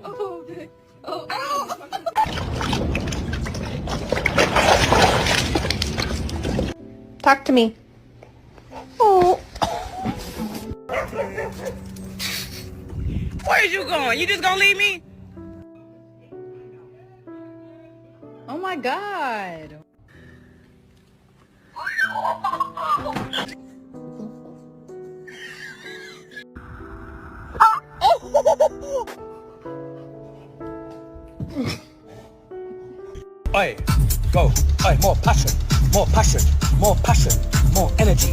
Oh, oh, Talk to me. Oh. Where's you going? You just gonna leave me? oh my God. Oi, go. Oi, more passion, more passion, more passion, more energy.